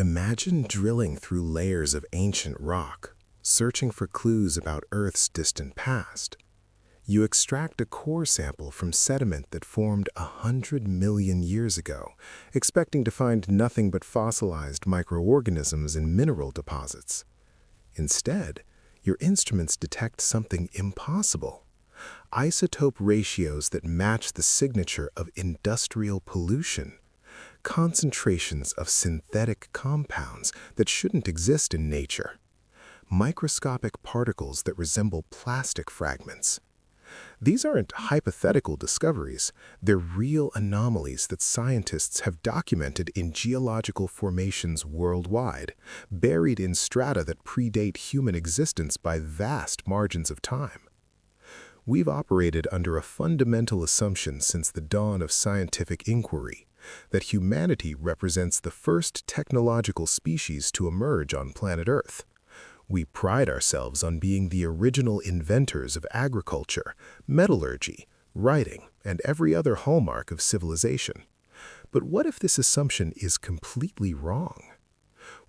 Imagine drilling through layers of ancient rock, searching for clues about Earth's distant past. You extract a core sample from sediment that formed 100 million years ago, expecting to find nothing but fossilized microorganisms and mineral deposits. Instead, your instruments detect something impossible: isotope ratios that match the signature of industrial pollution, concentrations of synthetic compounds that shouldn't exist in nature, microscopic particles that resemble plastic fragments. These aren't hypothetical discoveries, they're real anomalies that scientists have documented in geological formations worldwide, buried in strata that predate human existence by vast margins of time. We've operated under a fundamental assumption since the dawn of scientific inquiry, that humanity represents the first technological species to emerge on planet Earth. We pride ourselves on being the original inventors of agriculture, metallurgy, writing, and every other hallmark of civilization. But what if this assumption is completely wrong?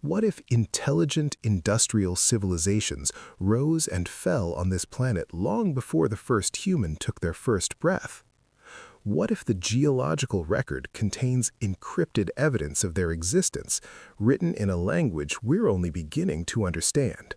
What if intelligent industrial civilizations rose and fell on this planet long before the first human took their first breath? What if the geological record contains encrypted evidence of their existence, written in a language we're only beginning to understand?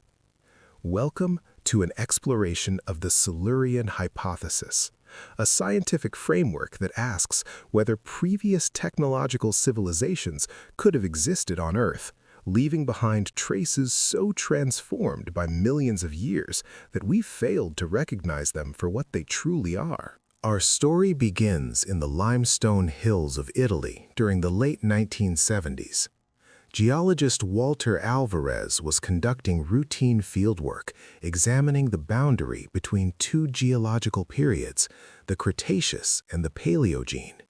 Welcome to an exploration of the Silurian Hypothesis, a scientific framework that asks whether previous technological civilizations could have existed on Earth, leaving behind traces so transformed by millions of years that we've failed to recognize them for what they truly are. Our story begins in the limestone hills of Italy during the late 1970s. Geologist Walter Alvarez was conducting routine fieldwork, examining the boundary between two geological periods, the Cretaceous and the Paleogene.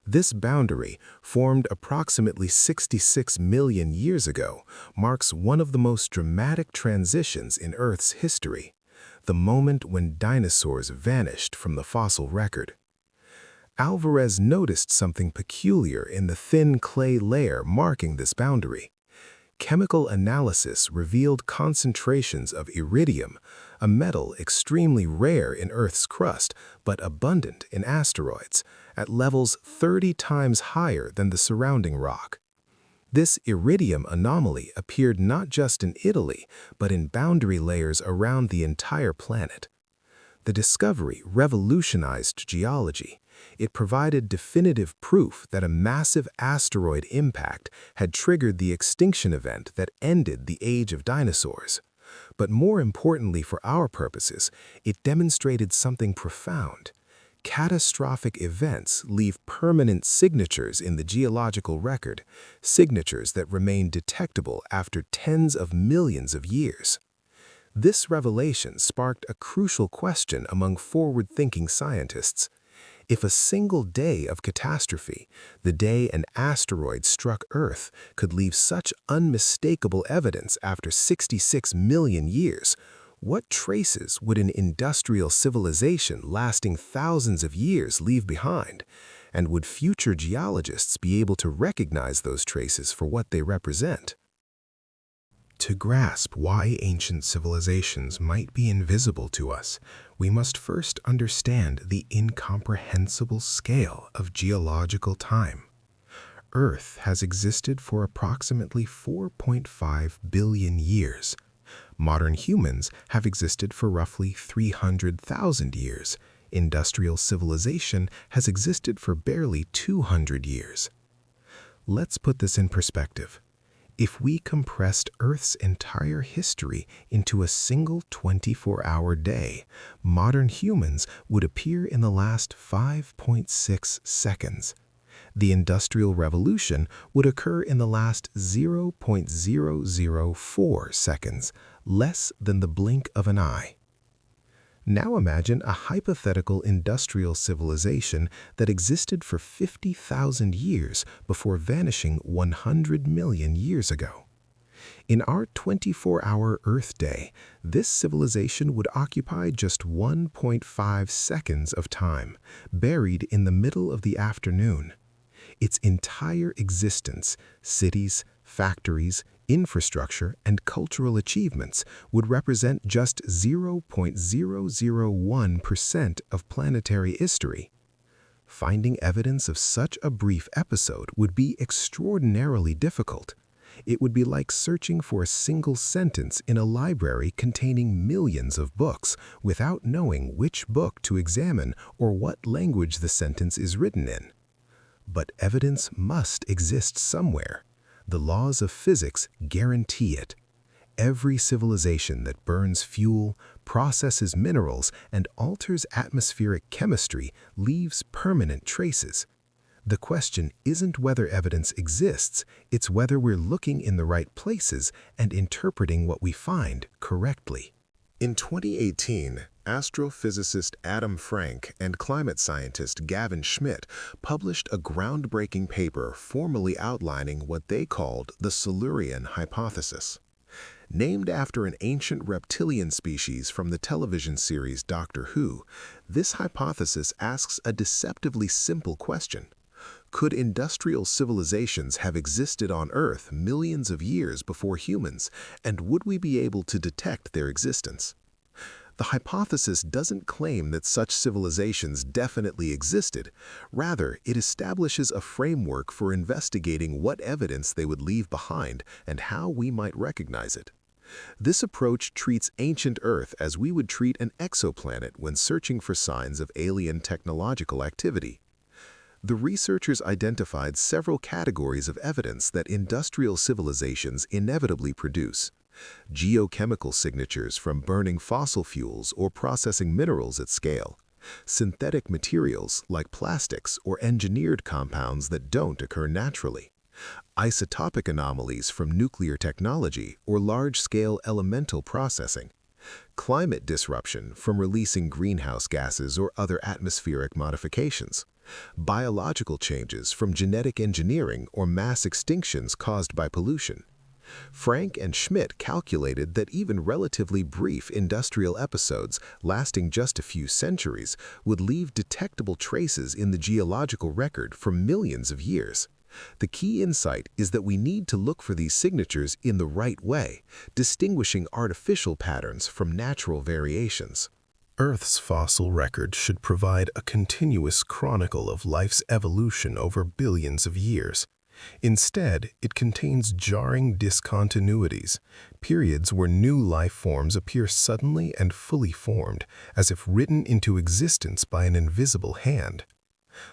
This boundary, formed approximately 66 million years ago, marks one of the most dramatic transitions in Earth's history, the moment when dinosaurs vanished from the fossil record. Alvarez noticed something peculiar in the thin clay layer marking this boundary. Chemical analysis revealed concentrations of iridium, a metal extremely rare in Earth's crust but abundant in asteroids, at levels 30 times higher than the surrounding rock. This iridium anomaly appeared not just in Italy, but in boundary layers around the entire planet. The discovery revolutionized geology. It provided definitive proof that a massive asteroid impact had triggered the extinction event that ended the age of dinosaurs. But more importantly for our purposes, it demonstrated something profound. Catastrophic events leave permanent signatures in the geological record, signatures that remain detectable after tens of millions of years. This revelation sparked a crucial question among forward-thinking scientists. If a single day of catastrophe, the day an asteroid struck Earth, could leave such unmistakable evidence after 66 million years, what traces would an industrial civilization lasting thousands of years leave behind? And would future geologists be able to recognize those traces for what they represent? To grasp why ancient civilizations might be invisible to us, we must first understand the incomprehensible scale of geological time. Earth has existed for approximately 4.5 billion years. Modern humans have existed for roughly 300,000 years. Industrial civilization has existed for barely 200 years. Let's put this in perspective. If we compressed Earth's entire history into a single 24-hour day, modern humans would appear in the last 5.6 seconds. The Industrial Revolution would occur in the last 0.004 seconds, less than the blink of an eye. Now imagine a hypothetical industrial civilization that existed for 50,000 years before vanishing 100 million years ago. In our 24-hour Earth day, this civilization would occupy just 1.5 seconds of time, buried in the middle of the afternoon. Its entire existence, cities, factories, infrastructure, and cultural achievements would represent just 0.001% of planetary history. Finding evidence of such a brief episode would be extraordinarily difficult. It would be like searching for a single sentence in a library containing millions of books without knowing which book to examine or what language the sentence is written in. But evidence must exist somewhere. The laws of physics guarantee it. Every civilization that burns fuel, processes minerals, and alters atmospheric chemistry leaves permanent traces. The question isn't whether evidence exists, it's whether we're looking in the right places and interpreting what we find correctly. In 2018, astrophysicist Adam Frank and climate scientist Gavin Schmidt published a groundbreaking paper formally outlining what they called the Silurian Hypothesis. Named after an ancient reptilian species from the television series Doctor Who, this hypothesis asks a deceptively simple question. Could industrial civilizations have existed on Earth millions of years before humans, and would we be able to detect their existence? The hypothesis doesn't claim that such civilizations definitely existed. Rather, it establishes a framework for investigating what evidence they would leave behind and how we might recognize it. This approach treats ancient Earth as we would treat an exoplanet when searching for signs of alien technological activity. The researchers identified several categories of evidence that industrial civilizations inevitably produce. Geochemical signatures from burning fossil fuels or processing minerals at scale. Synthetic materials like plastics or engineered compounds that don't occur naturally. Isotopic anomalies from nuclear technology or large-scale elemental processing. Climate disruption from releasing greenhouse gases or other atmospheric modifications. Biological changes from genetic engineering or mass extinctions caused by pollution. Frank and Schmidt calculated that even relatively brief industrial episodes lasting just a few centuries would leave detectable traces in the geological record for millions of years. The key insight is that we need to look for these signatures in the right way, distinguishing artificial patterns from natural variations. Earth's fossil record should provide a continuous chronicle of life's evolution over billions of years. Instead, it contains jarring discontinuities, periods where new life forms appear suddenly and fully formed, as if written into existence by an invisible hand.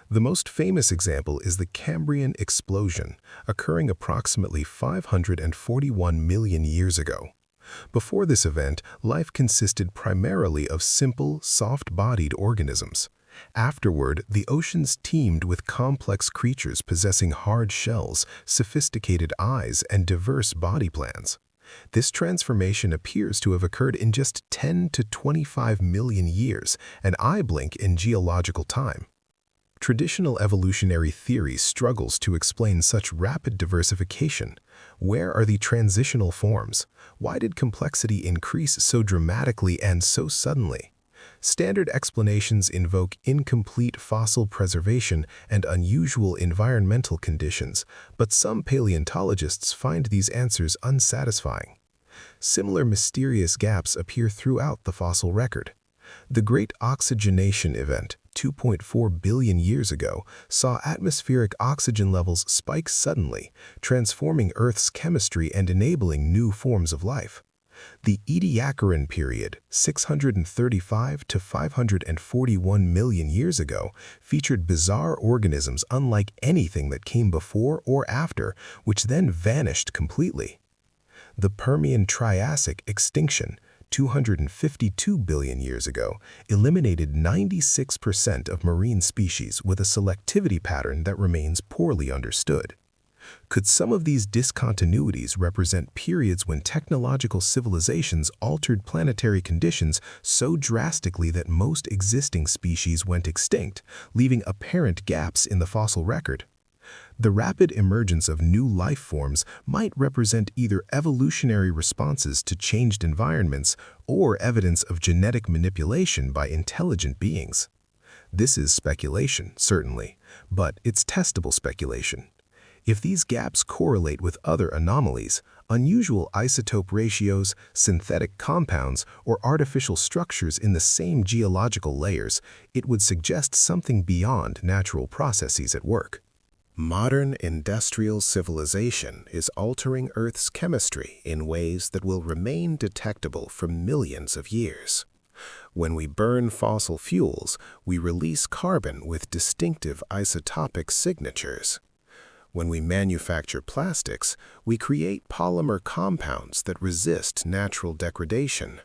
The most famous example is the Cambrian explosion, occurring approximately 541 million years ago. Before this event, life consisted primarily of simple, soft-bodied organisms. Afterward, the oceans teemed with complex creatures possessing hard shells, sophisticated eyes, and diverse body plans. This transformation appears to have occurred in just 10 to 25 million years, an eye blink in geological time. Traditional evolutionary theory struggles to explain such rapid diversification. Where are the transitional forms? Why did complexity increase so dramatically and so suddenly? Standard explanations invoke incomplete fossil preservation and unusual environmental conditions, but some paleontologists find these answers unsatisfying. Similar mysterious gaps appear throughout the fossil record. The Great Oxygenation Event, 2.4 billion years ago, saw atmospheric oxygen levels spike suddenly, transforming Earth's chemistry and enabling new forms of life. The Ediacaran period, 635 to 541 million years ago, featured bizarre organisms unlike anything that came before or after, which then vanished completely. The Permian-Triassic extinction, 252 billion years ago, eliminated 96% of marine species with a selectivity pattern that remains poorly understood. Could some of these discontinuities represent periods when technological civilizations altered planetary conditions so drastically that most existing species went extinct, leaving apparent gaps in the fossil record? The rapid emergence of new life forms might represent either evolutionary responses to changed environments or evidence of genetic manipulation by intelligent beings. This is speculation, certainly, but it's testable speculation. If these gaps correlate with other anomalies, unusual isotope ratios, synthetic compounds, or artificial structures in the same geological layers, it would suggest something beyond natural processes at work. Modern industrial civilization is altering Earth's chemistry in ways that will remain detectable for millions of years. When we burn fossil fuels, we release carbon with distinctive isotopic signatures. When we manufacture plastics, we create polymer compounds that resist natural degradation.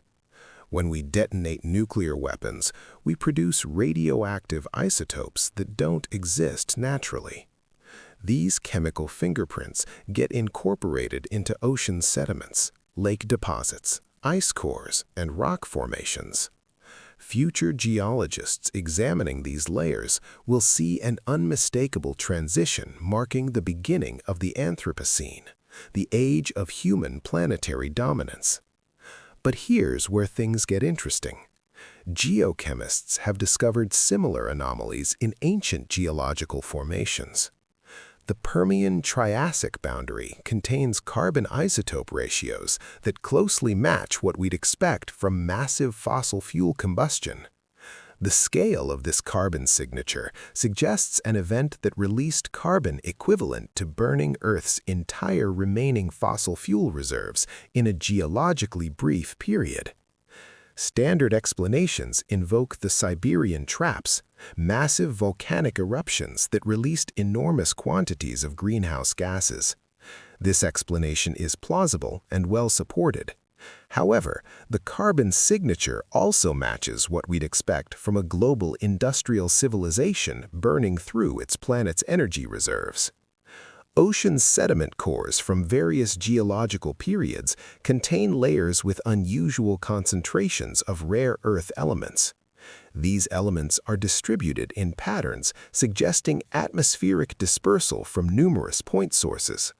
When we detonate nuclear weapons, we produce radioactive isotopes that don't exist naturally. These chemical fingerprints get incorporated into ocean sediments, lake deposits, ice cores, and rock formations. Future geologists examining these layers will see an unmistakable transition marking the beginning of the Anthropocene, the age of human planetary dominance. But here's where things get interesting. Geochemists have discovered similar anomalies in ancient geological formations. The Permian-Triassic boundary contains carbon isotope ratios that closely match what we'd expect from massive fossil fuel combustion. The scale of this carbon signature suggests an event that released carbon equivalent to burning Earth's entire remaining fossil fuel reserves in a geologically brief period. Standard explanations invoke the Siberian traps, massive volcanic eruptions that released enormous quantities of greenhouse gases. This explanation is plausible and well supported. However, the carbon signature also matches what we'd expect from a global industrial civilization burning through its planet's energy reserves. Ocean sediment cores from various geological periods contain layers with unusual concentrations of rare earth elements. These elements are distributed in patterns suggesting atmospheric dispersal from numerous point sources,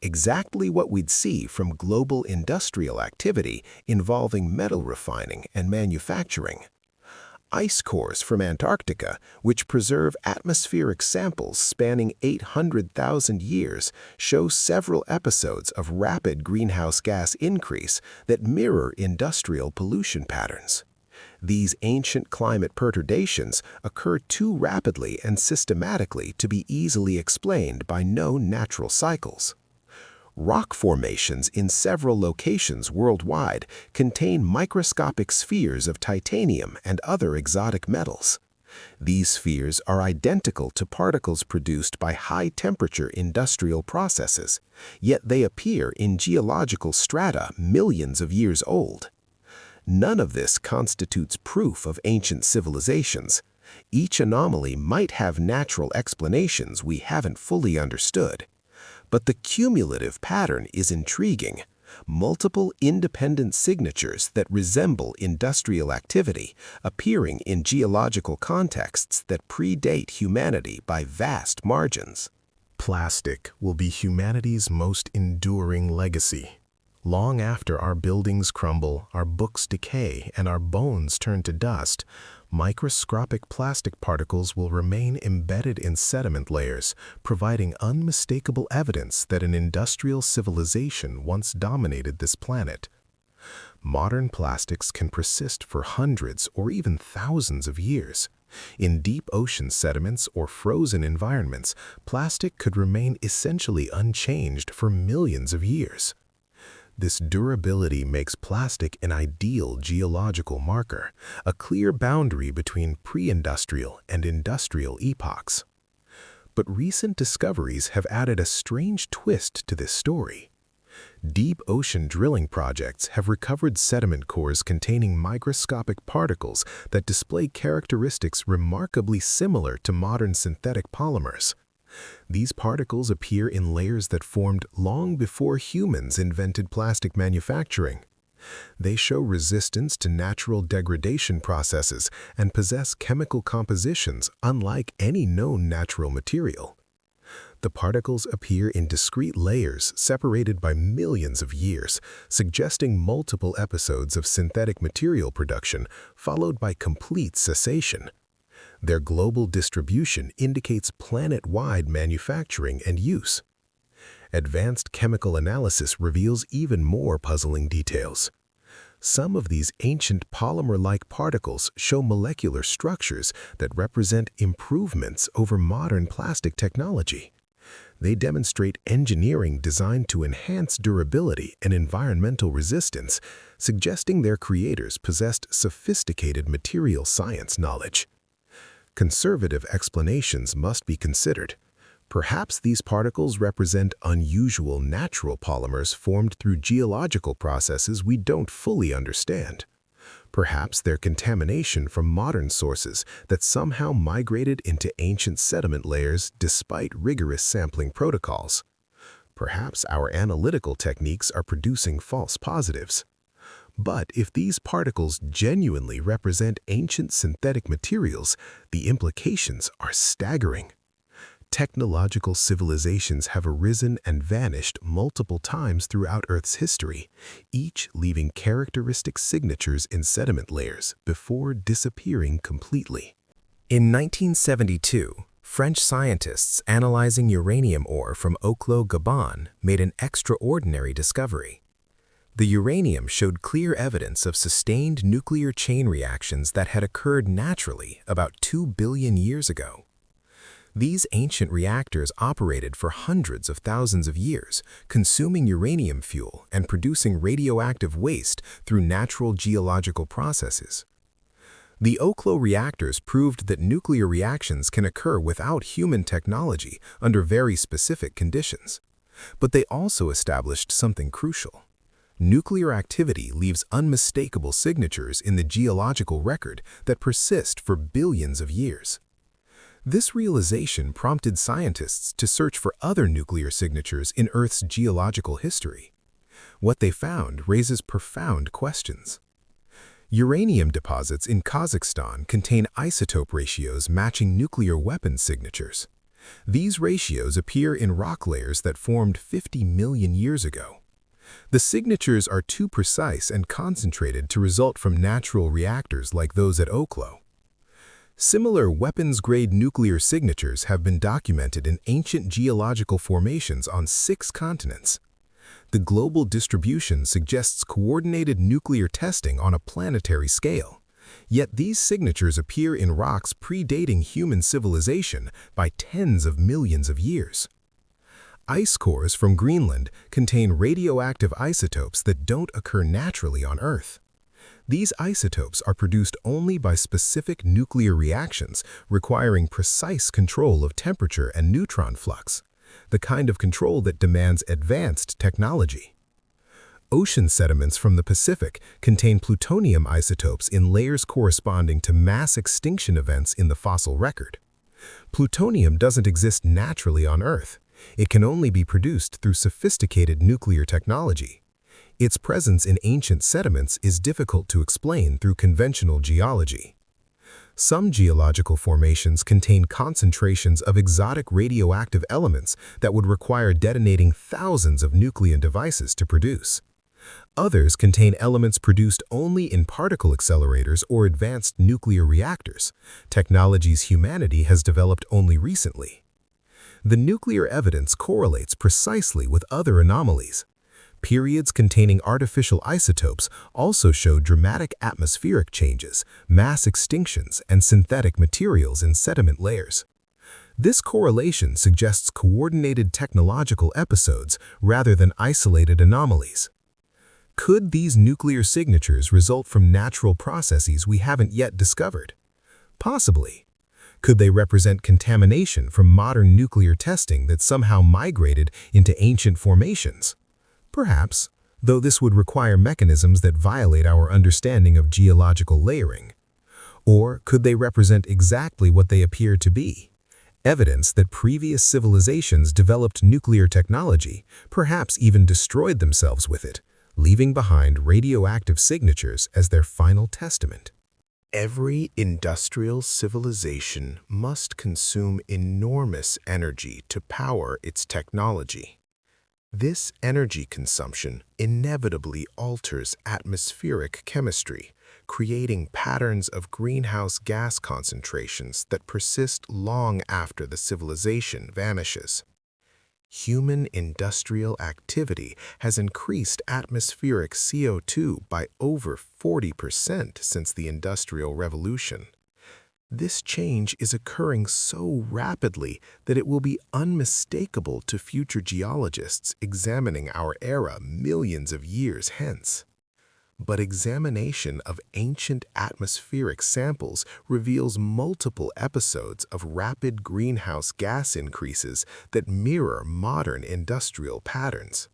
exactly what we'd see from global industrial activity involving metal refining and manufacturing. Ice cores from Antarctica, which preserve atmospheric samples spanning 800,000 years, show several episodes of rapid greenhouse gas increase that mirror industrial pollution patterns. These ancient climate perturbations occur too rapidly and systematically to be easily explained by known natural cycles. Rock formations in several locations worldwide contain microscopic spheres of titanium and other exotic metals. These spheres are identical to particles produced by high-temperature industrial processes, yet they appear in geological strata millions of years old. None of this constitutes proof of ancient civilizations. Each anomaly might have natural explanations we haven't fully understood. But the cumulative pattern is intriguing. Multiple independent signatures that resemble industrial activity appearing in geological contexts that predate humanity by vast margins. Plastic will be humanity's most enduring legacy. Long after our buildings crumble, our books decay, and our bones turn to dust, microscopic plastic particles will remain embedded in sediment layers, providing unmistakable evidence that an industrial civilization once dominated this planet. Modern plastics can persist for hundreds or even thousands of years. In deep ocean sediments or frozen environments, plastic could remain essentially unchanged for millions of years. This durability makes plastic an ideal geological marker, a clear boundary between pre-industrial and industrial epochs. But recent discoveries have added a strange twist to this story. Deep ocean drilling projects have recovered sediment cores containing microscopic particles that display characteristics remarkably similar to modern synthetic polymers. These particles appear in layers that formed long before humans invented plastic manufacturing. They show resistance to natural degradation processes and possess chemical compositions unlike any known natural material. The particles appear in discrete layers separated by millions of years, suggesting multiple episodes of synthetic material production followed by complete cessation. Their global distribution indicates planet-wide manufacturing and use. Advanced chemical analysis reveals even more puzzling details. Some of these ancient polymer-like particles show molecular structures that represent improvements over modern plastic technology. They demonstrate engineering designed to enhance durability and environmental resistance, suggesting their creators possessed sophisticated material science knowledge. Conservative explanations must be considered. Perhaps these particles represent unusual natural polymers formed through geological processes we don't fully understand. Perhaps they're contamination from modern sources that somehow migrated into ancient sediment layers despite rigorous sampling protocols. Perhaps our analytical techniques are producing false positives. But if these particles genuinely represent ancient synthetic materials, the implications are staggering. Technological civilizations have arisen and vanished multiple times throughout Earth's history, each leaving characteristic signatures in sediment layers before disappearing completely. In 1972, French scientists analyzing uranium ore from Oklo, Gabon, made an extraordinary discovery. The uranium showed clear evidence of sustained nuclear chain reactions that had occurred naturally about 2 billion years ago. These ancient reactors operated for hundreds of thousands of years, consuming uranium fuel and producing radioactive waste through natural geological processes. The Oklo reactors proved that nuclear reactions can occur without human technology under very specific conditions. But they also established something crucial. Nuclear activity leaves unmistakable signatures in the geological record that persist for billions of years. This realization prompted scientists to search for other nuclear signatures in Earth's geological history. What they found raises profound questions. Uranium deposits in Kazakhstan contain isotope ratios matching nuclear weapon signatures. These ratios appear in rock layers that formed 50 million years ago. The signatures are too precise and concentrated to result from natural reactors like those at Oklo. Similar weapons-grade nuclear signatures have been documented in ancient geological formations on 6 continents. The global distribution suggests coordinated nuclear testing on a planetary scale. Yet these signatures appear in rocks predating human civilization by tens of millions of years. Ice cores from Greenland contain radioactive isotopes that don't occur naturally on Earth. These isotopes are produced only by specific nuclear reactions requiring precise control of temperature and neutron flux, the kind of control that demands advanced technology. Ocean sediments from the Pacific contain plutonium isotopes in layers corresponding to mass extinction events in the fossil record. Plutonium doesn't exist naturally on Earth. It can only be produced through sophisticated nuclear technology. Its presence in ancient sediments is difficult to explain through conventional geology. Some geological formations contain concentrations of exotic radioactive elements that would require detonating thousands of nuclear devices to produce. Others contain elements produced only in particle accelerators or advanced nuclear reactors, technologies humanity has developed only recently. The nuclear evidence correlates precisely with other anomalies. Periods containing artificial isotopes also show dramatic atmospheric changes, mass extinctions, and synthetic materials in sediment layers. This correlation suggests coordinated technological episodes rather than isolated anomalies. Could these nuclear signatures result from natural processes we haven't yet discovered? Possibly. Could they represent contamination from modern nuclear testing that somehow migrated into ancient formations? Perhaps, though this would require mechanisms that violate our understanding of geological layering. Or could they represent exactly what they appear to be? Evidence that previous civilizations developed nuclear technology, perhaps even destroyed themselves with it, leaving behind radioactive signatures as their final testament. Every industrial civilization must consume enormous energy to power its technology. This energy consumption inevitably alters atmospheric chemistry, creating patterns of greenhouse gas concentrations that persist long after the civilization vanishes. Human industrial activity has increased atmospheric CO2 by over 40% since the Industrial Revolution. This change is occurring so rapidly that it will be unmistakable to future geologists examining our era millions of years hence. But examination of ancient atmospheric samples reveals multiple episodes of rapid greenhouse gas increases that mirror modern industrial patterns.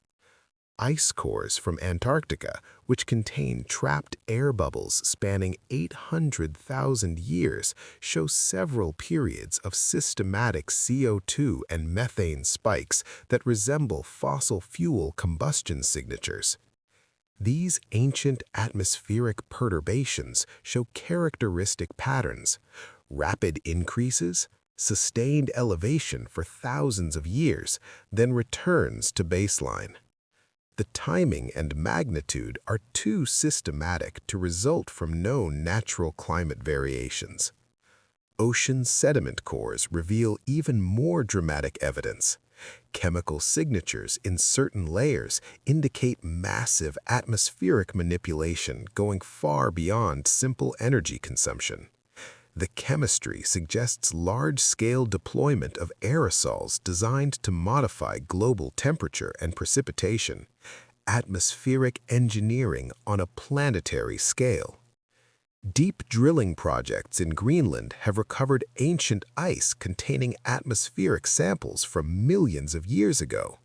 Ice cores from Antarctica, which contain trapped air bubbles spanning 800,000 years, show several periods of systematic CO2 and methane spikes that resemble fossil fuel combustion signatures. These ancient atmospheric perturbations show characteristic patterns: rapid increases, sustained elevation for thousands of years, then returns to baseline. The timing and magnitude are too systematic to result from known natural climate variations. Ocean sediment cores reveal even more dramatic evidence. Chemical signatures in certain layers indicate massive atmospheric manipulation going far beyond simple energy consumption. The chemistry suggests large-scale deployment of aerosols designed to modify global temperature and precipitation, atmospheric engineering on a planetary scale. Deep drilling projects in Greenland have recovered ancient ice containing atmospheric samples from millions of years ago.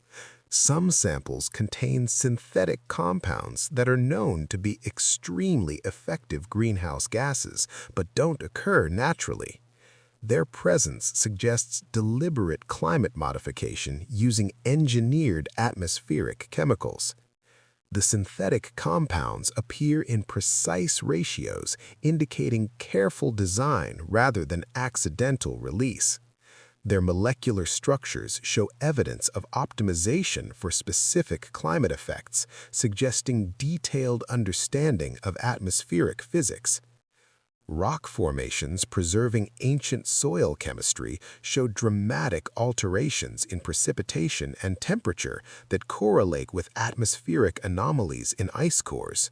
Some samples contain synthetic compounds that are known to be extremely effective greenhouse gases, but don't occur naturally. Their presence suggests deliberate climate modification using engineered atmospheric chemicals. The synthetic compounds appear in precise ratios, indicating careful design rather than accidental release. Their molecular structures show evidence of optimization for specific climate effects, suggesting detailed understanding of atmospheric physics. Rock formations preserving ancient soil chemistry show dramatic alterations in precipitation and temperature that correlate with atmospheric anomalies in ice cores.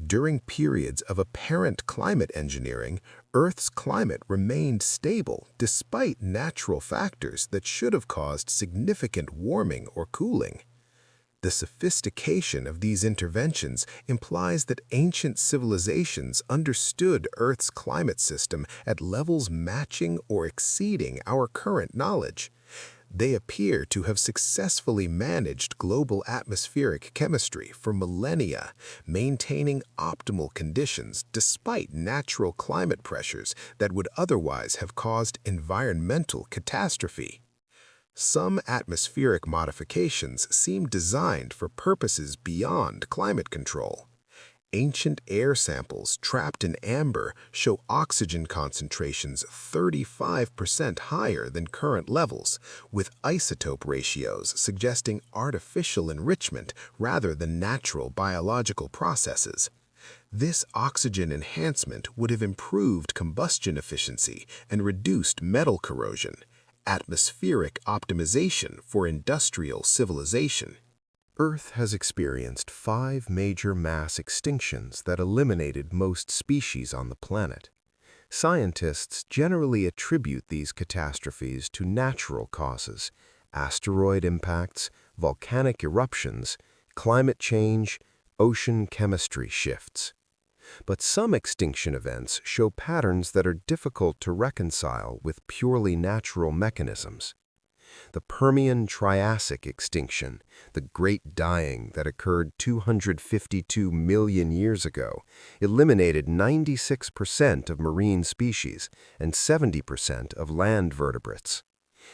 During periods of apparent climate engineering, Earth's climate remained stable despite natural factors that should have caused significant warming or cooling. The sophistication of these interventions implies that ancient civilizations understood Earth's climate system at levels matching or exceeding our current knowledge. They appear to have successfully managed global atmospheric chemistry for millennia, maintaining optimal conditions despite natural climate pressures that would otherwise have caused environmental catastrophe. Some atmospheric modifications seem designed for purposes beyond climate control. Ancient air samples trapped in amber show oxygen concentrations 35% higher than current levels, with isotope ratios suggesting artificial enrichment rather than natural biological processes. This oxygen enhancement would have improved combustion efficiency and reduced metal corrosion. Atmospheric optimization for industrial civilization. Earth has experienced 5 major mass extinctions that eliminated most species on the planet. Scientists generally attribute these catastrophes to natural causes: asteroid impacts, volcanic eruptions, climate change, ocean chemistry shifts. But some extinction events show patterns that are difficult to reconcile with purely natural mechanisms. The Permian-Triassic extinction, the Great Dying that occurred 252 million years ago, eliminated 96% of marine species and 70% of land vertebrates.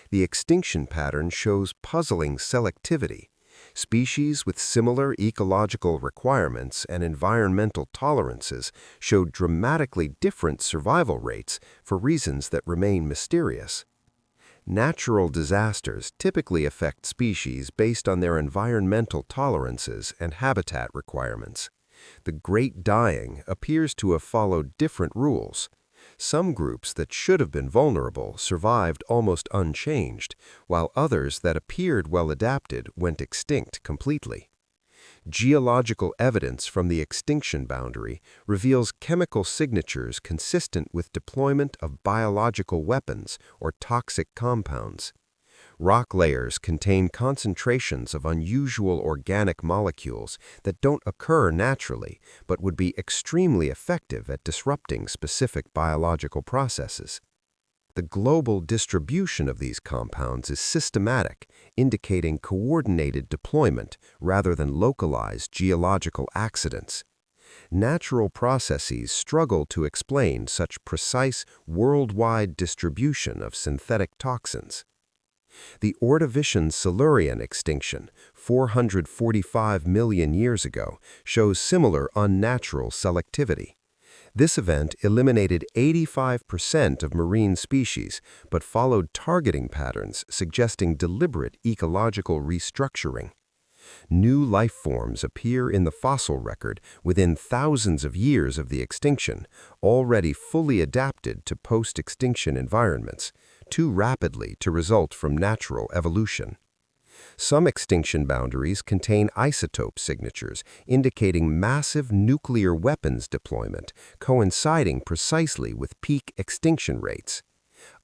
The extinction pattern shows puzzling selectivity. Species with similar ecological requirements and environmental tolerances showed dramatically different survival rates for reasons that remain mysterious. Natural disasters typically affect species based on their environmental tolerances and habitat requirements. The Great Dying appears to have followed different rules. Some groups that should have been vulnerable survived almost unchanged, while others that appeared well adapted went extinct completely. Geological evidence from the extinction boundary reveals chemical signatures consistent with deployment of biological weapons or toxic compounds. Rock layers contain concentrations of unusual organic molecules that don't occur naturally but would be extremely effective at disrupting specific biological processes. The global distribution of these compounds is systematic, indicating coordinated deployment rather than localized geological accidents. Natural processes struggle to explain such precise worldwide distribution of synthetic toxins. The Ordovician Silurian extinction, 445 million years ago, shows similar unnatural selectivity. This event eliminated 85% of marine species, but followed targeting patterns suggesting deliberate ecological restructuring. New life forms appear in the fossil record within thousands of years of the extinction, already fully adapted to post-extinction environments, too rapidly to result from natural evolution. Some extinction boundaries contain isotope signatures indicating massive nuclear weapons deployment, coinciding precisely with peak extinction rates.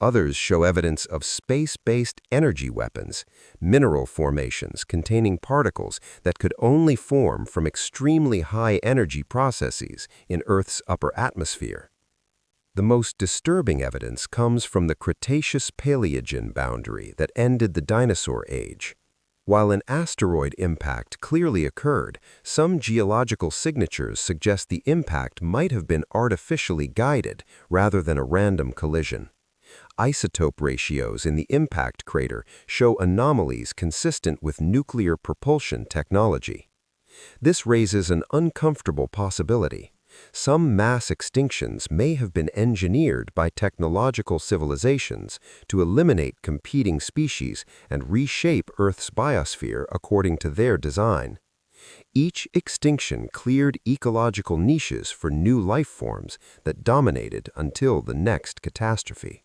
Others show evidence of space-based energy weapons, mineral formations containing particles that could only form from extremely high-energy processes in Earth's upper atmosphere. The most disturbing evidence comes from the Cretaceous-Paleogen boundary that ended the dinosaur age. While an asteroid impact clearly occurred, some geological signatures suggest the impact might have been artificially guided rather than a random collision. Isotope ratios in the impact crater show anomalies consistent with nuclear propulsion technology. This raises an uncomfortable possibility. Some mass extinctions may have been engineered by technological civilizations to eliminate competing species and reshape Earth's biosphere according to their design. Each extinction cleared ecological niches for new life forms that dominated until the next catastrophe.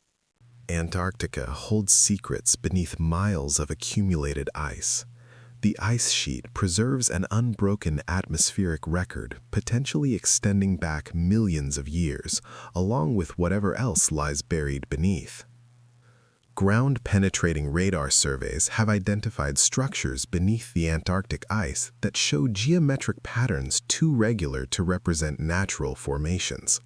Antarctica holds secrets beneath miles of accumulated ice. The ice sheet preserves an unbroken atmospheric record, potentially extending back millions of years, along with whatever else lies buried beneath. Ground-penetrating radar surveys have identified structures beneath the Antarctic ice that show geometric patterns too regular to represent natural formations.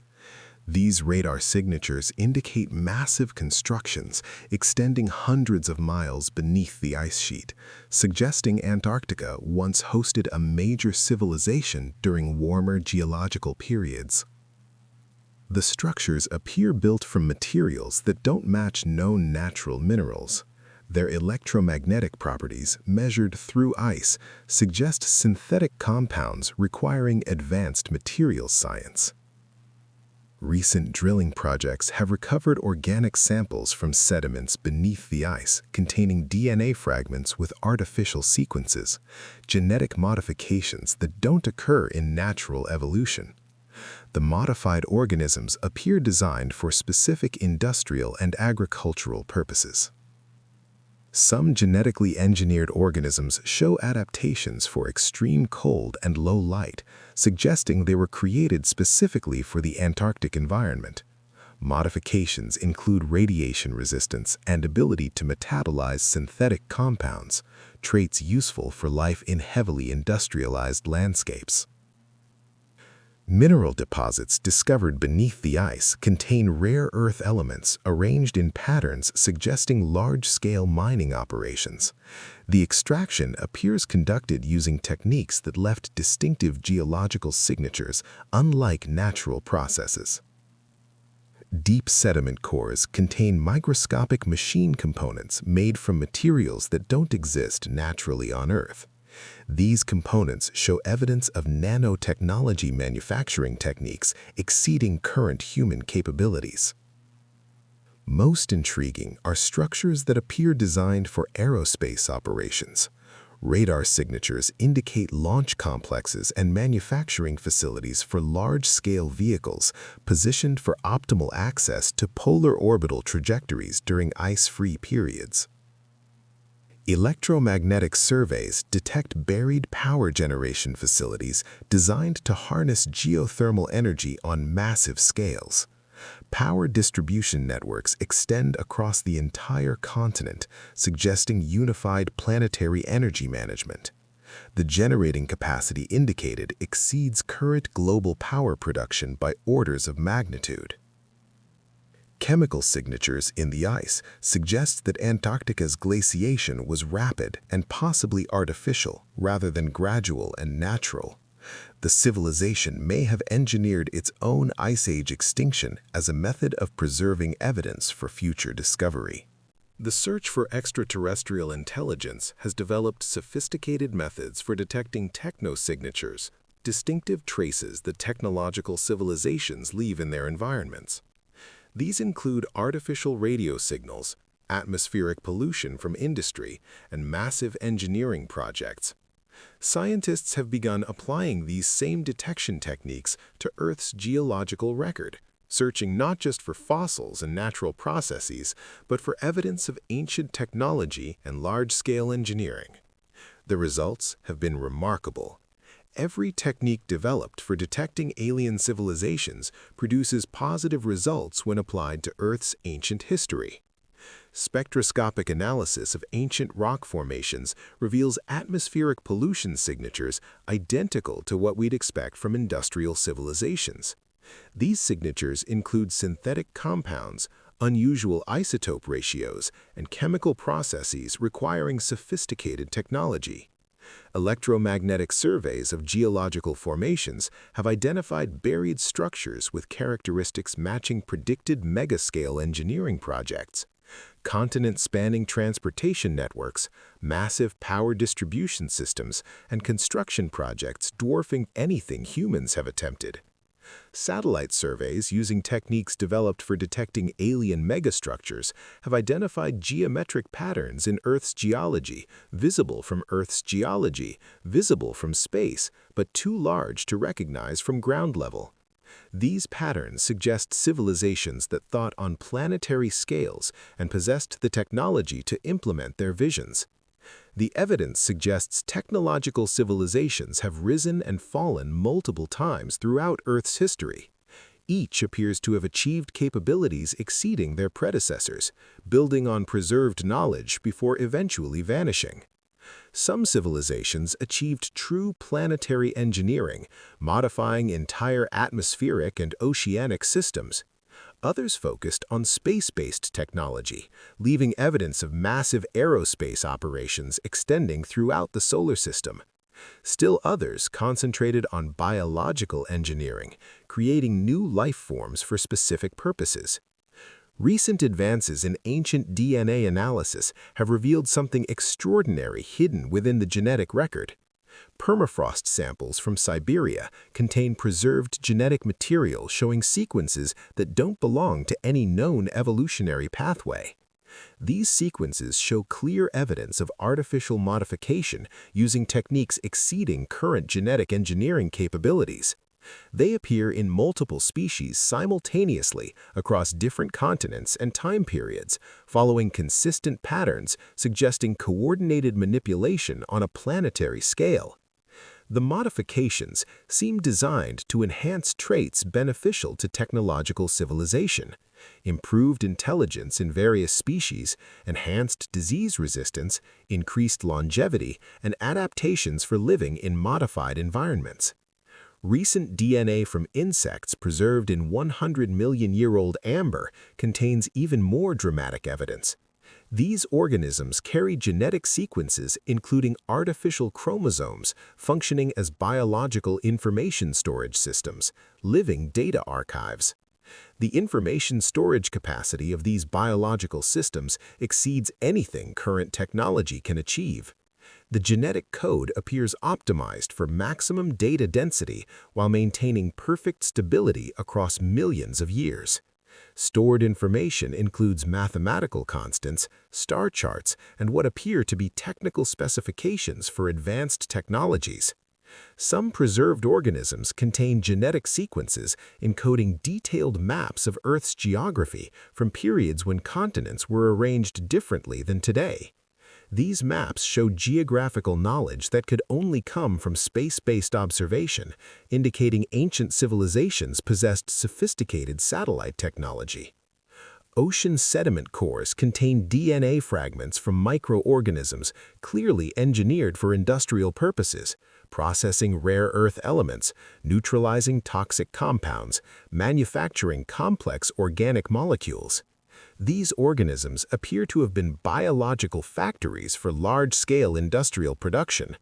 These radar signatures indicate massive constructions extending hundreds of miles beneath the ice sheet, suggesting Antarctica once hosted a major civilization during warmer geological periods. The structures appear built from materials that don't match known natural minerals. Their electromagnetic properties, measured through ice, suggest synthetic compounds requiring advanced materials science. Recent drilling projects have recovered organic samples from sediments beneath the ice containing DNA fragments with artificial sequences, genetic modifications that don't occur in natural evolution. The modified organisms appear designed for specific industrial and agricultural purposes. Some genetically engineered organisms show adaptations for extreme cold and low light, suggesting they were created specifically for the Antarctic environment. Modifications include radiation resistance and ability to metabolize synthetic compounds, traits useful for life in heavily industrialized landscapes. Mineral deposits discovered beneath the ice contain rare earth elements arranged in patterns suggesting large-scale mining operations. The extraction appears conducted using techniques that left distinctive geological signatures, unlike natural processes. Deep sediment cores contain microscopic machine components made from materials that don't exist naturally on Earth. These components show evidence of nanotechnology manufacturing techniques exceeding current human capabilities. Most intriguing are structures that appear designed for aerospace operations. Radar signatures indicate launch complexes and manufacturing facilities for large-scale vehicles positioned for optimal access to polar orbital trajectories during ice-free periods. Electromagnetic surveys detect buried power generation facilities designed to harness geothermal energy on massive scales. Power distribution networks extend across the entire continent, suggesting unified planetary energy management. The generating capacity indicated exceeds current global power production by orders of magnitude. Chemical signatures in the ice suggest that Antarctica's glaciation was rapid and possibly artificial rather than gradual and natural. The civilization may have engineered its own ice age extinction as a method of preserving evidence for future discovery. The search for extraterrestrial intelligence has developed sophisticated methods for detecting technosignatures, distinctive traces that technological civilizations leave in their environments. These include artificial radio signals, atmospheric pollution from industry, and massive engineering projects. Scientists have begun applying these same detection techniques to Earth's geological record, searching not just for fossils and natural processes, but for evidence of ancient technology and large-scale engineering. The results have been remarkable. Every technique developed for detecting alien civilizations produces positive results when applied to Earth's ancient history. Spectroscopic analysis of ancient rock formations reveals atmospheric pollution signatures identical to what we'd expect from industrial civilizations. These signatures include synthetic compounds, unusual isotope ratios, and chemical processes requiring sophisticated technology. Electromagnetic surveys of geological formations have identified buried structures with characteristics matching predicted megascale engineering projects. Continent-spanning transportation networks, massive power distribution systems, and construction projects dwarfing anything humans have attempted. Satellite surveys using techniques developed for detecting alien megastructures have identified geometric patterns in Earth's geology, visible from Earth's geology, visible from space, but too large to recognize from ground level. These patterns suggest civilizations that thought on planetary scales and possessed the technology to implement their visions. The evidence suggests technological civilizations have risen and fallen multiple times throughout Earth's history. Each appears to have achieved capabilities exceeding their predecessors, building on preserved knowledge before eventually vanishing. Some civilizations achieved true planetary engineering, modifying entire atmospheric and oceanic systems. Others focused on space-based technology, leaving evidence of massive aerospace operations extending throughout the solar system. Still others concentrated on biological engineering, creating new life forms for specific purposes. Recent advances in ancient DNA analysis have revealed something extraordinary hidden within the genetic record. Permafrost samples from Siberia contain preserved genetic material showing sequences that don't belong to any known evolutionary pathway. These sequences show clear evidence of artificial modification using techniques exceeding current genetic engineering capabilities. They appear in multiple species simultaneously across different continents and time periods, following consistent patterns suggesting coordinated manipulation on a planetary scale. The modifications seem designed to enhance traits beneficial to technological civilization. Improved intelligence in various species, enhanced disease resistance, increased longevity, and adaptations for living in modified environments. Recent DNA from insects preserved in 100-million-year-old amber contains even more dramatic evidence. These organisms carry genetic sequences including artificial chromosomes functioning as biological information storage systems, living data archives. The information storage capacity of these biological systems exceeds anything current technology can achieve. The genetic code appears optimized for maximum data density while maintaining perfect stability across millions of years. Stored information includes mathematical constants, star charts, and what appear to be technical specifications for advanced technologies. Some preserved organisms contain genetic sequences encoding detailed maps of Earth's geography from periods when continents were arranged differently than today. These maps show geographical knowledge that could only come from space-based observation, indicating ancient civilizations possessed sophisticated satellite technology. Ocean sediment cores contain DNA fragments from microorganisms clearly engineered for industrial purposes, processing rare earth elements, neutralizing toxic compounds, manufacturing complex organic molecules. These organisms appear to have been biological factories for large-scale industrial production.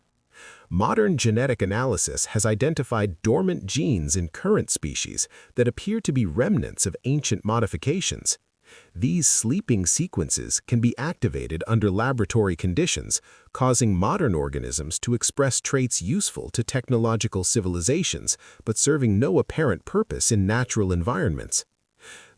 Modern genetic analysis has identified dormant genes in current species that appear to be remnants of ancient modifications. These sleeping sequences can be activated under laboratory conditions, causing modern organisms to express traits useful to technological civilizations but serving no apparent purpose in natural environments.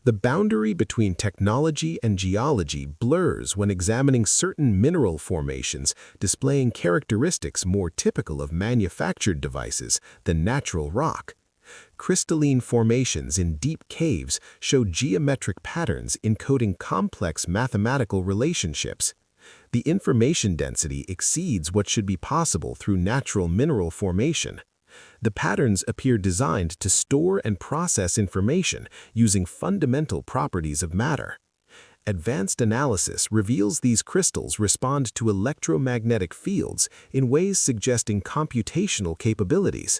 The boundary between technology and geology blurs when examining certain mineral formations displaying characteristics more typical of manufactured devices than natural rock. Crystalline formations in deep caves show geometric patterns encoding complex mathematical relationships. The information density exceeds what should be possible through natural mineral formation. The patterns appear designed to store and process information using fundamental properties of matter. Advanced analysis reveals these crystals respond to electromagnetic fields in ways suggesting computational capabilities.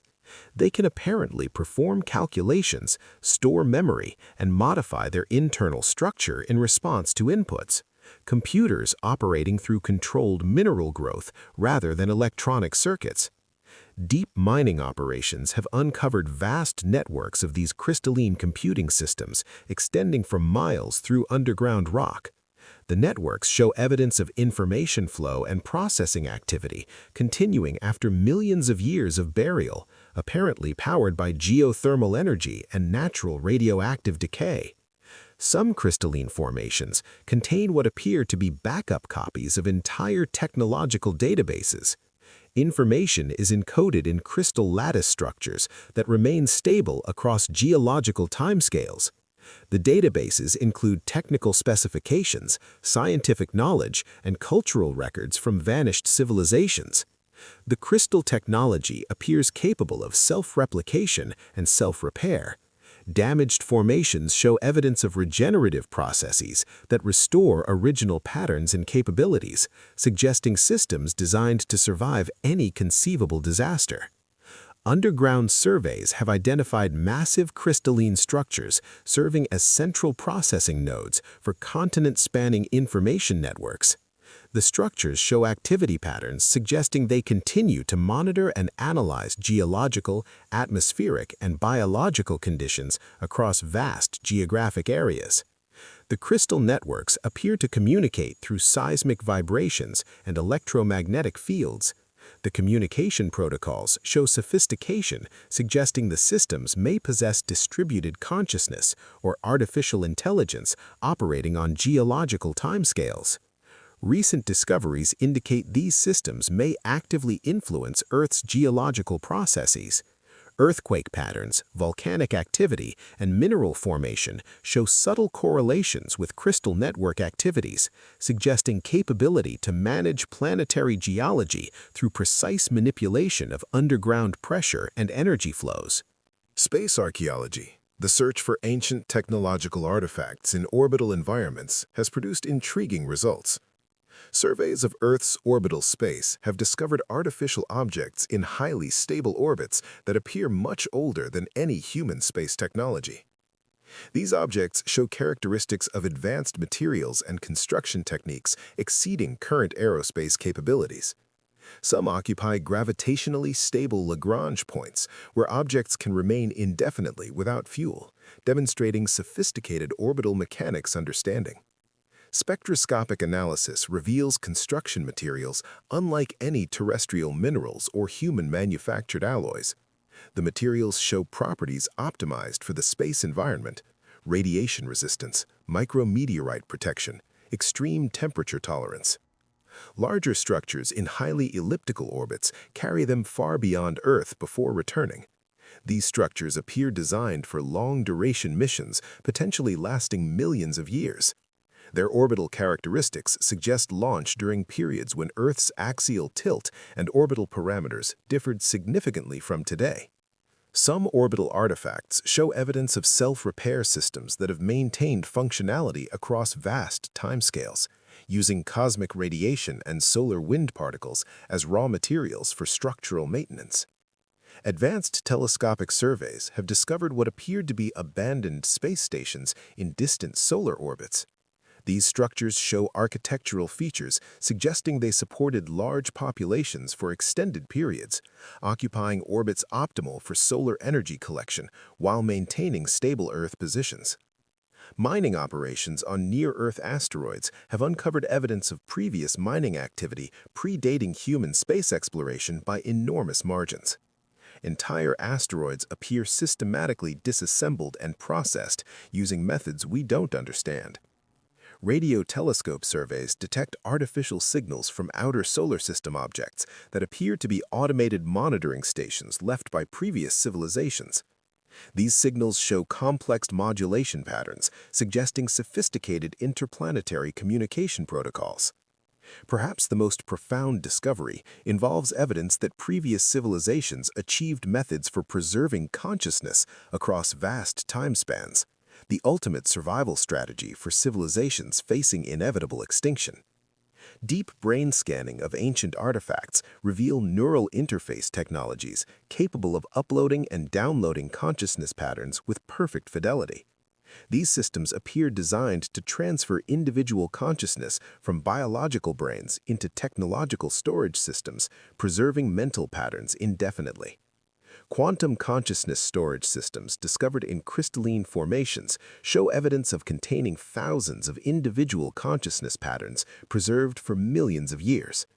They can apparently perform calculations, store memory, and modify their internal structure in response to inputs. Computers operating through controlled mineral growth rather than electronic circuits. Deep mining operations have uncovered vast networks of these crystalline computing systems extending for miles through underground rock. The networks show evidence of information flow and processing activity continuing after millions of years of burial, apparently powered by geothermal energy and natural radioactive decay. Some crystalline formations contain what appear to be backup copies of entire technological databases. Information is encoded in crystal lattice structures that remain stable across geological timescales. The databases include technical specifications, scientific knowledge, and cultural records from vanished civilizations. The crystal technology appears capable of self-replication and self-repair. Damaged formations show evidence of regenerative processes that restore original patterns and capabilities, suggesting systems designed to survive any conceivable disaster. Underground surveys have identified massive crystalline structures serving as central processing nodes for continent-spanning information networks. The structures show activity patterns suggesting they continue to monitor and analyze geological, atmospheric, and biological conditions across vast geographic areas. The crystal networks appear to communicate through seismic vibrations and electromagnetic fields. The communication protocols show sophistication, suggesting the systems may possess distributed consciousness or artificial intelligence operating on geological timescales. Recent discoveries indicate these systems may actively influence Earth's geological processes. Earthquake patterns, volcanic activity, and mineral formation show subtle correlations with crystal network activities, suggesting capability to manage planetary geology through precise manipulation of underground pressure and energy flows. Space archaeology, the search for ancient technological artifacts in orbital environments, has produced intriguing results. Surveys of Earth's orbital space have discovered artificial objects in highly stable orbits that appear much older than any human space technology. These objects show characteristics of advanced materials and construction techniques exceeding current aerospace capabilities. Some occupy gravitationally stable Lagrange points, where objects can remain indefinitely without fuel, demonstrating sophisticated orbital mechanics understanding. Spectroscopic analysis reveals construction materials unlike any terrestrial minerals or human-manufactured alloys. The materials show properties optimized for the space environment, radiation resistance, micrometeorite protection, extreme temperature tolerance. Larger structures in highly elliptical orbits carry them far beyond Earth before returning. These structures appear designed for long-duration missions, potentially lasting millions of years. Their orbital characteristics suggest launch during periods when Earth's axial tilt and orbital parameters differed significantly from today. Some orbital artifacts show evidence of self-repair systems that have maintained functionality across vast timescales, using cosmic radiation and solar wind particles as raw materials for structural maintenance. Advanced telescopic surveys have discovered what appeared to be abandoned space stations in distant solar orbits. These structures show architectural features suggesting they supported large populations for extended periods, occupying orbits optimal for solar energy collection while maintaining stable Earth positions. Mining operations on near-Earth asteroids have uncovered evidence of previous mining activity predating human space exploration by enormous margins. Entire asteroids appear systematically disassembled and processed using methods we don't understand. Radio telescope surveys detect artificial signals from outer solar system objects that appear to be automated monitoring stations left by previous civilizations. These signals show complex modulation patterns, suggesting sophisticated interplanetary communication protocols. Perhaps the most profound discovery involves evidence that previous civilizations achieved methods for preserving consciousness across vast time spans, the ultimate survival strategy for civilizations facing inevitable extinction. Deep brain scanning of ancient artifacts reveal neural interface technologies capable of uploading and downloading consciousness patterns with perfect fidelity. These systems appear designed to transfer individual consciousness from biological brains into technological storage systems, preserving mental patterns indefinitely. Quantum consciousness storage systems discovered in crystalline formations show evidence of containing thousands of individual consciousness patterns preserved for millions of years.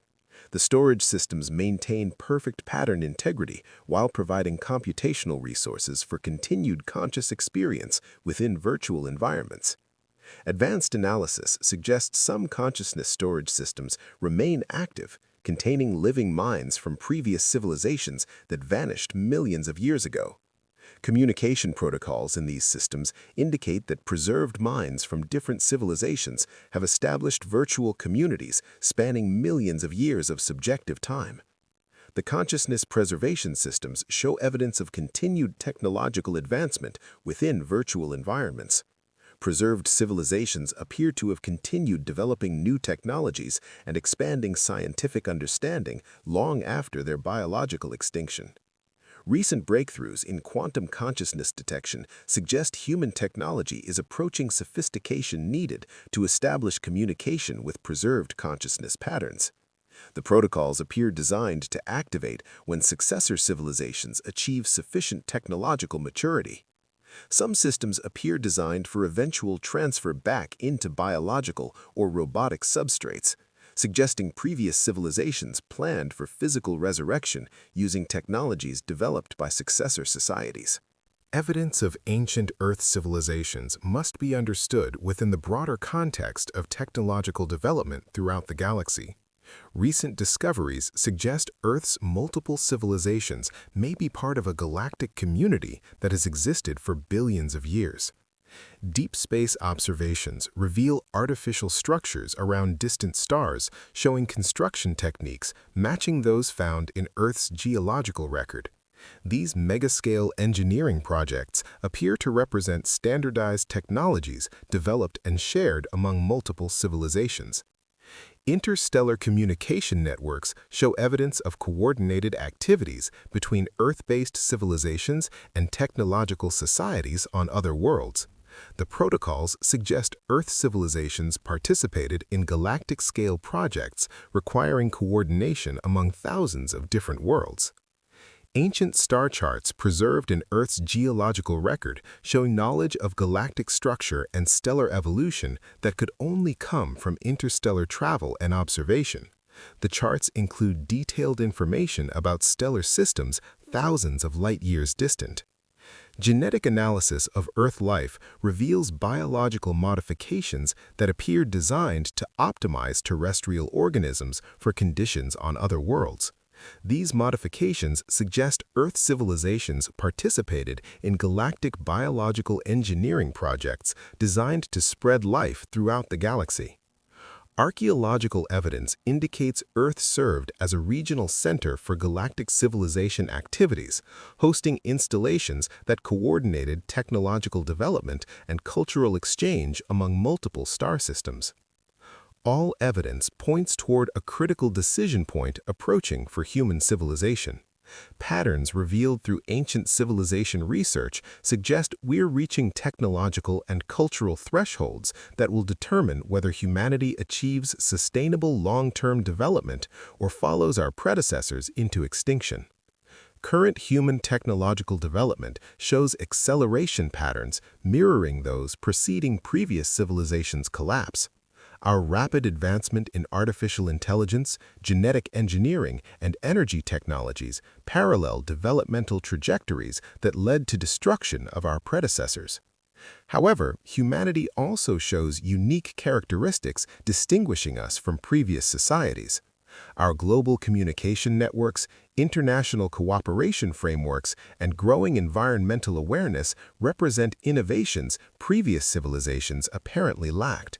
The storage systems maintain perfect pattern integrity while providing computational resources for continued conscious experience within virtual environments. Advanced analysis suggests some consciousness storage systems remain active, containing living minds from previous civilizations that vanished millions of years ago. Communication protocols in these systems indicate that preserved minds from different civilizations have established virtual communities spanning millions of years of subjective time. The consciousness preservation systems show evidence of continued technological advancement within virtual environments. Preserved civilizations appear to have continued developing new technologies and expanding scientific understanding long after their biological extinction. Recent breakthroughs in quantum consciousness detection suggest human technology is approaching sophistication needed to establish communication with preserved consciousness patterns. The protocols appear designed to activate when successor civilizations achieve sufficient technological maturity. Some systems appear designed for eventual transfer back into biological or robotic substrates, suggesting previous civilizations planned for physical resurrection using technologies developed by successor societies. Evidence of ancient Earth civilizations must be understood within the broader context of technological development throughout the galaxy. Recent discoveries suggest Earth's multiple civilizations may be part of a galactic community that has existed for billions of years. Deep space observations reveal artificial structures around distant stars, showing construction techniques matching those found in Earth's geological record. These mega-scale engineering projects appear to represent standardized technologies developed and shared among multiple civilizations. Interstellar communication networks show evidence of coordinated activities between Earth-based civilizations and technological societies on other worlds. The protocols suggest Earth civilizations participated in galactic-scale projects requiring coordination among thousands of different worlds. Ancient star charts preserved in Earth's geological record show knowledge of galactic structure and stellar evolution that could only come from interstellar travel and observation. The charts include detailed information about stellar systems thousands of light-years distant. Genetic analysis of Earth life reveals biological modifications that appear designed to optimize terrestrial organisms for conditions on other worlds. These modifications suggest Earth civilizations participated in galactic biological engineering projects designed to spread life throughout the galaxy. Archaeological evidence indicates Earth served as a regional center for galactic civilization activities, hosting installations that coordinated technological development and cultural exchange among multiple star systems. All evidence points toward a critical decision point approaching for human civilization. Patterns revealed through ancient civilization research suggest we're reaching technological and cultural thresholds that will determine whether humanity achieves sustainable long-term development or follows our predecessors into extinction. Current human technological development shows acceleration patterns mirroring those preceding previous civilizations' collapse. Our rapid advancement in artificial intelligence, genetic engineering, and energy technologies parallel developmental trajectories that led to destruction of our predecessors. However, humanity also shows unique characteristics distinguishing us from previous societies. Our global communication networks, international cooperation frameworks, and growing environmental awareness represent innovations previous civilizations apparently lacked.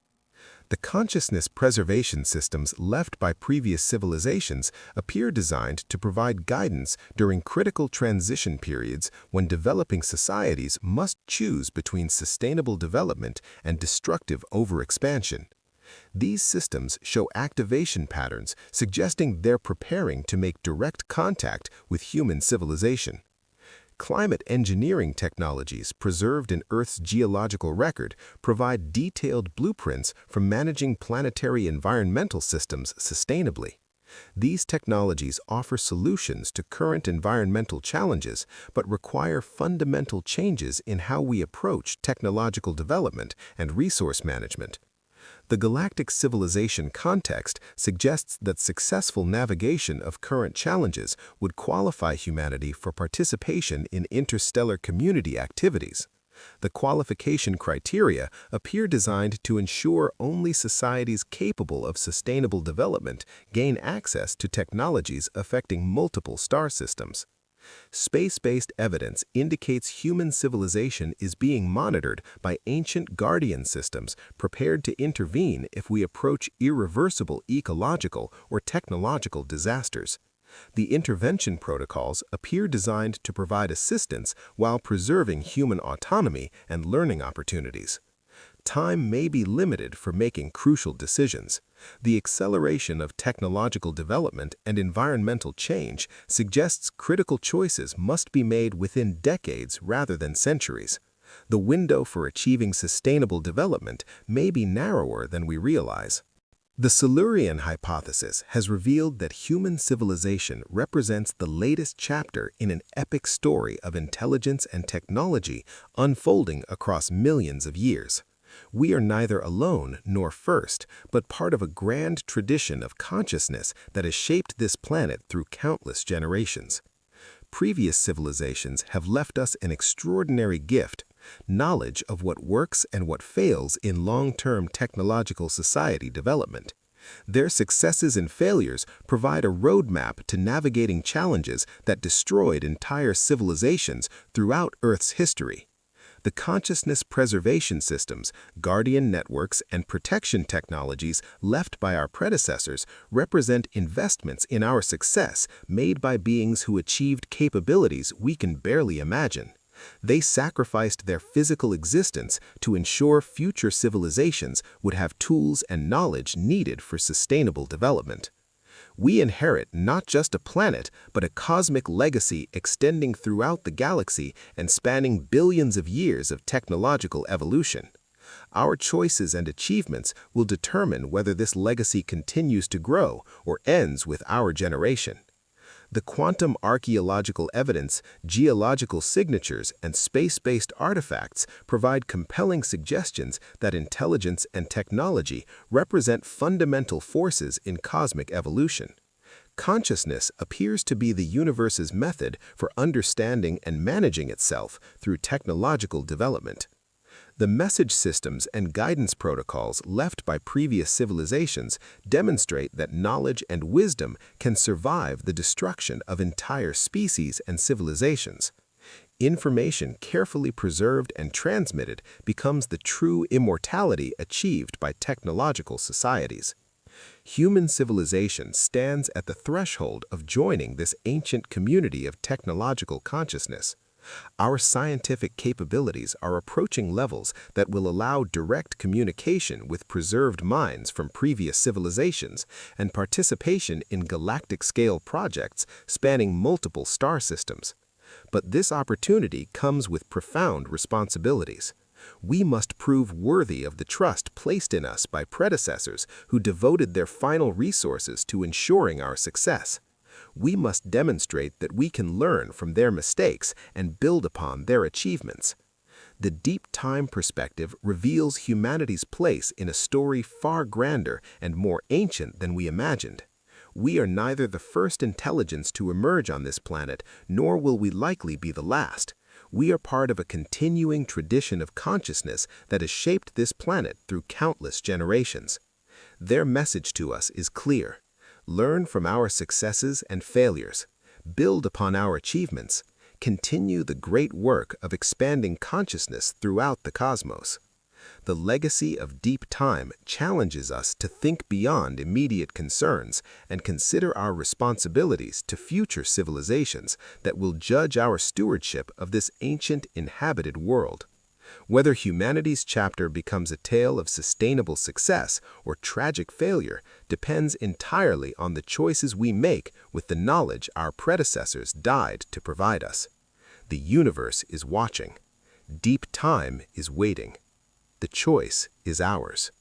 The consciousness preservation systems left by previous civilizations appear designed to provide guidance during critical transition periods when developing societies must choose between sustainable development and destructive overexpansion. These systems show activation patterns suggesting they're preparing to make direct contact with human civilization. Climate engineering technologies preserved in Earth's geological record provide detailed blueprints for managing planetary environmental systems sustainably. These technologies offer solutions to current environmental challenges, but require fundamental changes in how we approach technological development and resource management. The galactic civilization context suggests that successful navigation of current challenges would qualify humanity for participation in interstellar community activities. The qualification criteria appear designed to ensure only societies capable of sustainable development gain access to technologies affecting multiple star systems. Space-based evidence indicates human civilization is being monitored by ancient guardian systems prepared to intervene if we approach irreversible ecological or technological disasters. The intervention protocols appear designed to provide assistance while preserving human autonomy and learning opportunities. Time may be limited for making crucial decisions. The acceleration of technological development and environmental change suggests critical choices must be made within decades rather than centuries. The window for achieving sustainable development may be narrower than we realize. The Silurian Hypothesis has revealed that human civilization represents the latest chapter in an epic story of intelligence and technology unfolding across millions of years. We are neither alone nor first, but part of a grand tradition of consciousness that has shaped this planet through countless generations. Previous civilizations have left us an extraordinary gift, knowledge of what works and what fails in long-term technological society development. Their successes and failures provide a roadmap to navigating challenges that destroyed entire civilizations throughout Earth's history. The consciousness preservation systems, guardian networks, and protection technologies left by our predecessors represent investments in our success made by beings who achieved capabilities we can barely imagine. They sacrificed their physical existence to ensure future civilizations would have tools and knowledge needed for sustainable development. We inherit not just a planet, but a cosmic legacy extending throughout the galaxy and spanning billions of years of technological evolution. Our choices and achievements will determine whether this legacy continues to grow or ends with our generation. The quantum archaeological evidence, geological signatures, and space-based artifacts provide compelling suggestions that intelligence and technology represent fundamental forces in cosmic evolution. Consciousness appears to be the universe's method for understanding and managing itself through technological development. The message systems and guidance protocols left by previous civilizations demonstrate that knowledge and wisdom can survive the destruction of entire species and civilizations. Information carefully preserved and transmitted becomes the true immortality achieved by technological societies. Human civilization stands at the threshold of joining this ancient community of technological consciousness. Our scientific capabilities are approaching levels that will allow direct communication with preserved minds from previous civilizations and participation in galactic-scale projects spanning multiple star systems. But this opportunity comes with profound responsibilities. We must prove worthy of the trust placed in us by predecessors who devoted their final resources to ensuring our success. We must demonstrate that we can learn from their mistakes and build upon their achievements. The deep time perspective reveals humanity's place in a story far grander and more ancient than we imagined. We are neither the first intelligence to emerge on this planet, nor will we likely be the last. We are part of a continuing tradition of consciousness that has shaped this planet through countless generations. Their message to us is clear. Learn from our successes and failures. Build upon our achievements. Continue the great work of expanding consciousness throughout the cosmos. The legacy of deep time challenges us to think beyond immediate concerns and consider our responsibilities to future civilizations that will judge our stewardship of this ancient inhabited world. Whether humanity's chapter becomes a tale of sustainable success or tragic failure depends entirely on the choices we make with the knowledge our predecessors died to provide us. The universe is watching. Deep time is waiting. The choice is ours.